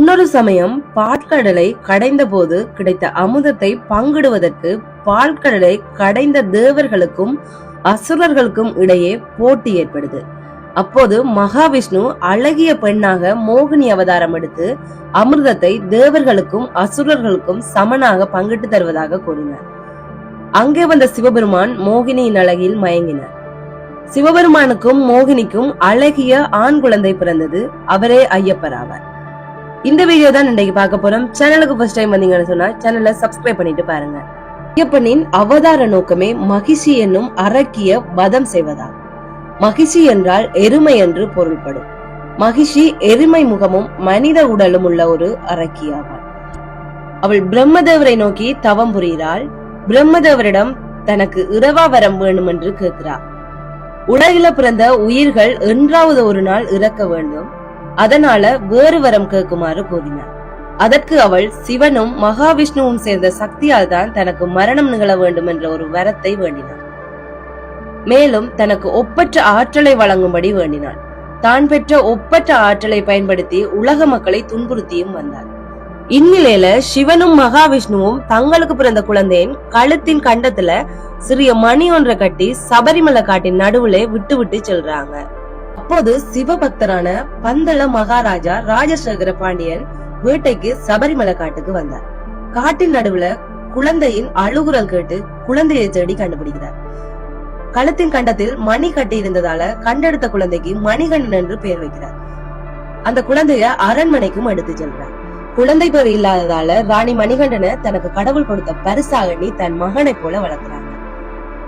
முன்னொரு சமயம் பாற்கடலை கடைந்த போது கிடைத்த அமுதத்தை பங்கிடுவதற்கு பால்கடலை கடைந்த தேவர்களுக்கும் அசுரர்களுக்கும் இடையே போட்டி ஏற்படுது. அப்போது மகாவிஷ்ணு அழகிய பெண்ணாக மோகினி அவதாரம் எடுத்து அமிர்தத்தை தேவர்களுக்கும் அசுரர்களுக்கும் சமனாக பங்கிட்டு தருவதாக கூறினார். அங்கே வந்த சிவபெருமான் மோகினியின் அழகில் மயங்கினார். சிவபெருமானுக்கும் மோகினிக்கும் அழகிய ஆண் குழந்தை பிறந்தது. அவரே ஐயப்பர் ஆவார். இந்த வீடியோ தான் இன்னைக்கு பார்க்க போறோம். சேனலுக்கு ஃபர்ஸ்ட் டைம் வந்தீங்கன்னு சொன்னா சேனலை சப்ஸ்கிரைப் பண்ணிட்டு பாருங்க. ஐயப்பனின் அவதார நோக்கமே மகிஷி என்னும் அரக்கிய வதம் செய்வதாகும். மகிஷி என்றால் எருமை என்று பொருள்படும். மகிஷி எருமை முகமும் மனித உடலும் உள்ள ஒரு அரக்கியாவாள். அவள் பிரம்மதேவரை நோக்கி தவம் புரிகிறாள். பிரம்மதேவரிடம் தனக்கு இரவா வரம் வேணும் என்று கேட்கிறார். உலகில பிறந்த உயிர்கள் என்றாவது ஒரு நாள் இறக்க வேண்டும், அதனால வேறு வரம் கேட்குமாறு கூறினார். அதற்கு அவள் சிவனும் மகாவிஷ்ணுவும் சேர்ந்த சக்தியால் தான் தனக்கு மரணம் நிகழ வேண்டும் என்ற ஒரு வரத்தை வேண்டினாள். மேலும் தனக்கு ஒப்பற்ற ஆற்றலை வழங்கும்படி வேண்டினாள். தான் பெற்ற ஒப்பற்ற ஆற்றலை பயன்படுத்தி உலக மக்களை துன்புறுத்தியும் வந்தாள். இந்நிலையில சிவனும் மகாவிஷ்ணுவும் தங்களுக்கு பிறந்த குழந்தையின் கழுத்தின் கண்டத்துல சிறிய மணி ஒன்றை கட்டி சபரிமலை காட்டின் நடுவுல விட்டு விட்டு செல்றாங்க. அப்போது சிவபக்தரான பந்தள மகாராஜா ராஜசேகர பாண்டியன் வேட்டைக்கு சபரிமலை காட்டுக்கு வந்தார். காட்டின் நடுவுல குழந்தையின் அழுகுரல் கேட்டு குழந்தையை தேடி கண்டுபிடிக்கிறார். கழுத்தின் கண்டத்தில் மணி கட்டி இருந்ததால கண்டெடுத்த குழந்தைக்கு மணிகண்டன் என்று பெயர் வைக்கிறார். அந்த குழந்தைய அரண்மனைக்கும் எடுத்து செல்றார். குழந்தை பேர் இல்லாததால ராணி மணிகண்டனை தனக்கு கடவுள் கொடுத்த பரிசாக எண்ணி தன் மகனை போல வளர்க்கிறாங்க.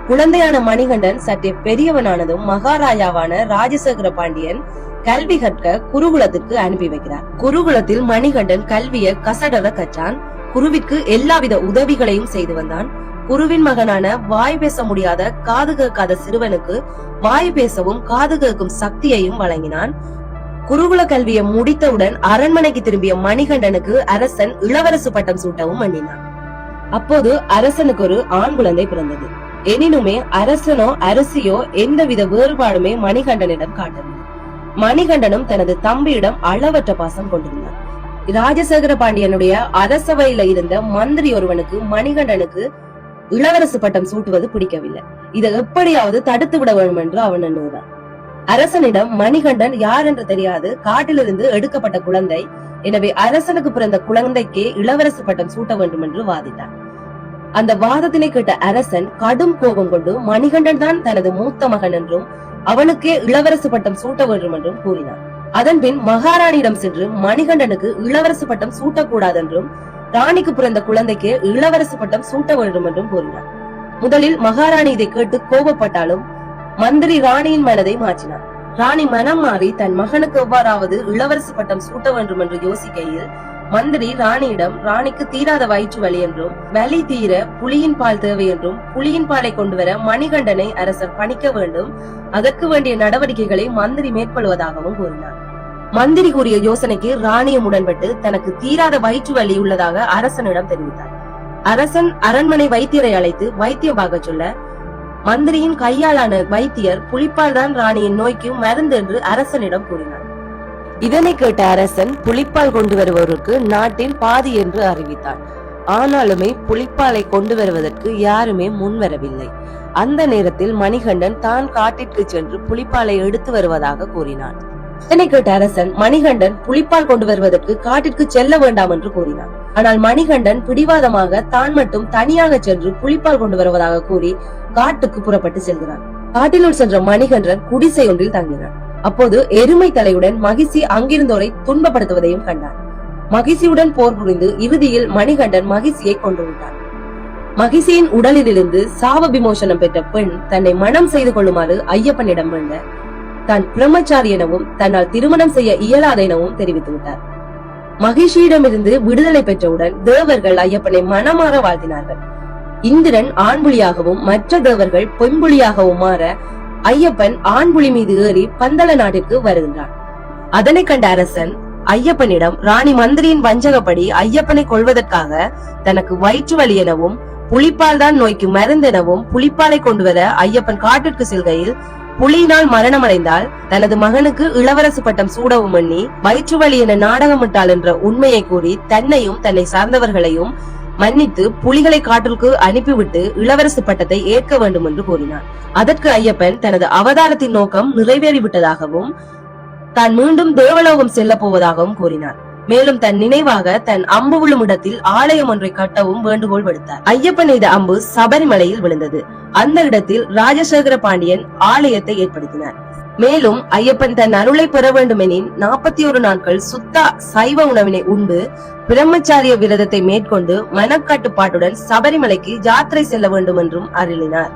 குழந்தையான மணிகண்டன் சற்றே பெரியவனானதும் மகாராஜாவான ராஜசேகர பாண்டியன் கல்வி கற்க குருகுலத்திற்கு அனுப்பி வைக்கிறார். குருகுலத்தில் மணிகண்டன் கல்வியை கசடர கற்றான். குருவிற்கு எல்லாவித உதவிகளையும் செய்து வந்தான். குருவின் மகனான வாய் பேச முடியாத காது கேட்காத சிறுவனுக்கு வாய் பேசவும் காது கேட்கும் சக்தியையும் வழங்கினான். குருகுல கல்வியை முடித்தவுடன் அரண்மனைக்கு திரும்பிய மணிகண்டனுக்கு அரசன் இளவரசு பட்டம் சூட்டவும் எண்ணினான். அப்போது அரசனுக்கு ஒரு ஆண் குழந்தை பிறந்தது. எனினுமே அரசனோ அரசியோ எந்தவித வேறுபாடுமே மணிகண்டனிடம் காட்டவில்லை. மணிகண்டனும் தனது தம்பியிடம் அளவற்ற பாசம் கொண்டிருந்தார். ராஜசேகர பாண்டியனுடைய அரசவையில இருந்த மந்திரி ஒருவனுக்கு மணிகண்டனுக்கு இளவரசு பட்டம் சூட்டுவது பிடிக்கவில்லை. இதை எப்படியாவது தடுத்து விட வேண்டும் என்று அவன் எண்ணுகிறான். அரசனிடம் மணிகண்டன் யார் என்று தெரியாது, காட்டிலிருந்து எடுக்கப்பட்ட குழந்தை, எனவே அரசனுக்கு பிறந்த குழந்தைக்கே இளவரசு பட்டம் சூட்ட வேண்டும் என்று வாதிட்டான். அந்த வாதத்தினை கேட்ட அரசன் கடும் கோபம் கொண்டு மணிகண்டன் தான் தனது மூத்த மகன் என்றும் அவனுக்கே இளவரசு பட்டம் சூட்ட வேண்டும் என்றும் கூறினான். அதன்பின் மகாராணியிடம் சென்று மணிகண்டனுக்கு இளவரசு பட்டம் சூட்டக்கூடாது என்றும் ராணிக்கு பிறந்த குழந்தைக்கு இளவரசு பட்டம் சூட்ட வேண்டும் என்றும் கூறினார். முதலில் மகாராணி இதை கேட்டு கோபப்பட்டாலும் மந்திரி ராணியின் மனதை மாற்றினார். ராணி மனம் மாறி தன் மகனுக்கு எவ்வாறாவது இளவரசு பட்டம் சூட்ட வேண்டும் என்று யோசிக்கையில் மந்திரி ராணியிடம் ராணிக்கு தீராத வயிற்று வலி என்றும் வலி தீர புலியின் பால் தேவை என்றும் புலியின் பாலை கொண்டு வர மணிகண்டனை அரசர் பணிக்க வேண்டும், அதற்கு வேண்டிய நடவடிக்கைகளை மந்திரி மேற்கொள்வதாகவும் கூறினார். மந்திரி கூறிய யோசனைக்கு ராணியும் உடன்பட்டு தனக்கு தீராத வயிற்று வலி உள்ளதாக அரசனிடம் தெரிவித்தார். அரசன் அரண்மனை வைத்தியரை அழைத்து வைத்தியம் பார்க்க சொல்ல மந்திரியின் கையாலான வைத்தியர் புலிப்பால் தான் ராணியின் நோய்க்கு மருந்து என்று அரசனிடம் கூறினார். இதனை கேட்ட அரசன் புலிப்பால் கொண்டு வருபவருக்கு நாட்டில் பாதி என்று அறிவித்தார். ஆனாலுமே புலிப்பாலை கொண்டு வருவதற்கு யாருமே முன்வரவில்லை. அந்த நேரத்தில் மணிகண்டன் தான் காட்டிற்கு சென்று புலிப்பாலை எடுத்து வருவதாக கூறினான். இதனை கேட்ட அரசன் மணிகண்டன் புலிப்பால் கொண்டு வருவதற்கு காட்டிற்கு செல்ல வேண்டாம் என்று கூறினான். ஆனால் மணிகண்டன் பிடிவாதமாக தான் மட்டும் தனியாக சென்று புலிப்பால் கொண்டு வருவதாக கூறி காட்டுக்கு புறப்பட்டு செல்கிறான். காட்டினுள் சென்ற மணிகண்டன் குடிசை ஒன்றில் தங்கினான். அப்போது எருமை தலையுடன் மகிஷி அங்கிருந்தோரை துன்பப்படுத்துவதையும் கண்டார். மகிஷியுடன் போர் புரிந்து இறுதியில் மணிகண்டன் மகிஷியை கொன்று விட்டார். மகிஷியின் உடலிலிருந்து சாப விமோசனம் பெற்ற பெண் தன்னை மனம் செய்து கொள்ளுமாறு ஐயப்பனிடம் வேண்ட தான் பிரம்மச்சாரி எனவும் தன்னால் திருமணம் செய்ய இயலாத எனவும் தெரிவித்து விட்டார். மகிஷியிடமிருந்து விடுதலை பெற்றவுடன் தேவர்கள் ஐயப்பனை மனமாற வாழ்த்தினார்கள். இந்திரன் ஆண்புலியாகவும் மற்ற தேவர்கள் பெண்புலியாகவும் மாற ஐயப்பன் ஆண்புலி மீது ஏறி பந்தள நாட்டிற்கு வருகின்றான். அதனை கண்ட அரசன் ஐயப்பனிடம் ராணி மந்திரியின் வஞ்சகப்படி ஐயப்பனை கொள்வதற்காக தனக்கு வயிற்று வலி எனவும் புலிப்பால் தான் நோய்க்கு மருந்தெனவும் புலிப்பாலை கொண்டு வர ஐயப்பன் காட்டிற்கு செல்கையில் புலியினால் மரணமடைந்தால் தனது மகனுக்கு இளவரசு பட்டம் சூடவும் எண்ணி வயிற்று வலி என நாடகமிட்டாள் என்ற உண்மையை கூறி தன்னையும் தன்னை சார்ந்தவர்களையும் மன்னித்து புலிகளை காட்டிற்கு அனுப்பிவிட்டு இளவரசு பட்டத்தை ஏற்க வேண்டும் என்று கூறினார். அதற்கு ஐயப்பன் தனது அவதாரத்தின் நோக்கம் நிறைவேறிவிட்டதாகவும் தான் மீண்டும் தேவலோகம் செல்ல போவதாகவும் கூறினார். மேலும் தன் நினைவாக தன் அம்பு விழும் இடத்தில் ஆலயம் ஒன்றை கட்டவும் வேண்டுகோள் விடுத்தார். ஐயப்பன் எய்த அம்பு சபரிமலையில் விழுந்தது. அந்த இடத்தில் ராஜசேகர பாண்டியன் ஆலயத்தை ஏற்படுத்தினார். மேலும் ஐயப்பன் தன் அருளை பெற வேண்டுமெனின் 41 நாட்கள் சுத்த சைவ உணவினை உண்டு பிரம்மச்சாரிய விரதத்தை மேற்கொண்டு மனக்கட்டுப்பாட்டுடன் சபரிமலைக்கு யாத்திரை செல்ல வேண்டும் என்றும் அருளினார்.